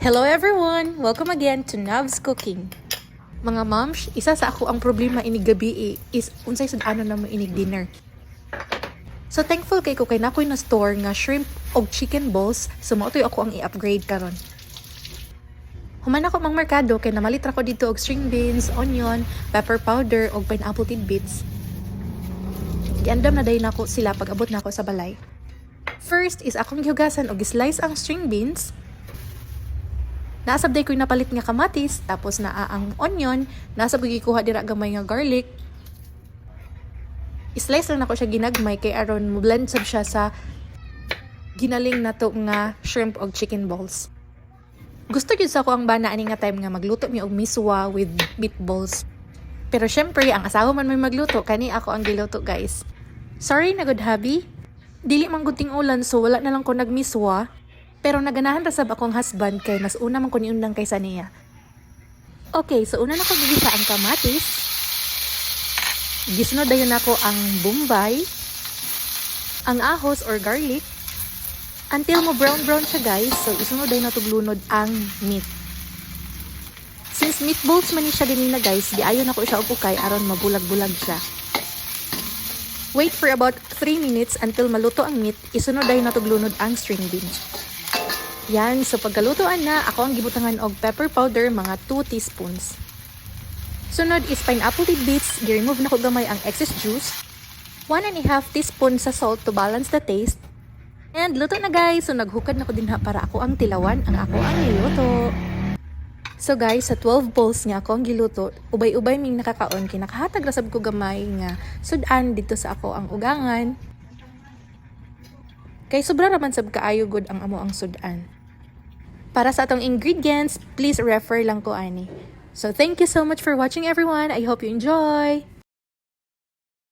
Hello everyone! Welcome again to Nav's Cooking. Mga moms, isa sa ako ang problema inig gabi is unsay sad ano na mo inig dinner. So thankful kay ko kay nakoy na store nga shrimp og chicken balls, so mao toy ako ang i-upgrade karon. Human ako mang merkado kay namalit ra ko dito og string beans, onion, pepper powder og pineapple tidbits. Giandam na dayon nako sila pag abot nako sa balay. First is akong gihugasan og slice ang string beans. Naasabday ko yung napalit nga kamatis, tapos naa ang onion, naasab ko gikuha dira gamay nga garlic. I-slice lang ako siya ginagmay kay aron mo blend sab siya sa ginaling nato nga shrimp og chicken balls. Gusto gyud sa ko ang bana ani nga time nga magluto mi og miswa with meatballs. Pero syempre ang asawa man may magluto, kani ako ang giluto guys. Sorry na good hubby. Dili man guting ulan so wala na lang ko nagmiswa. Pero naganahan ra sab akong husband kay mas una man ko niundang kaysa niya. Okay, so una na ko gigisa ang kamatis. Gisunod dayon nako ang bombay, ang ahos or garlic. Until mo brown siya guys, so isunod dayon nato glunod ang meat. Since meatballs man ni siya din na guys, di ayon ako siya upukay aron mabulag-bulag siya. Wait for about 3 minutes until maluto ang meat, isunod dayon nato glunod ang string beans. Yan, so pagkalutoan na, ako ang gibutangan og pepper powder, mga 2 teaspoons. Sunod is pineapple tidbits, gi-remove na ko gamay ang excess juice. 1.5 teaspoon sa salt to balance the taste. And luto na guys, so naghukad na ko din para ako ang tilawan, ang ako ang niluto. So guys, sa 12 bowls nga ako ang giluto, ubay-ubay ming nakakaon, kinakahatag rasab ko gamay nga sudan dito sa ako ang ugangan. Kay sobra raman sab kaayo gud ang amo ang sudan. Para sa atong ingredients, please refer lang ko ani. So thank you so much for watching everyone. I hope you enjoy.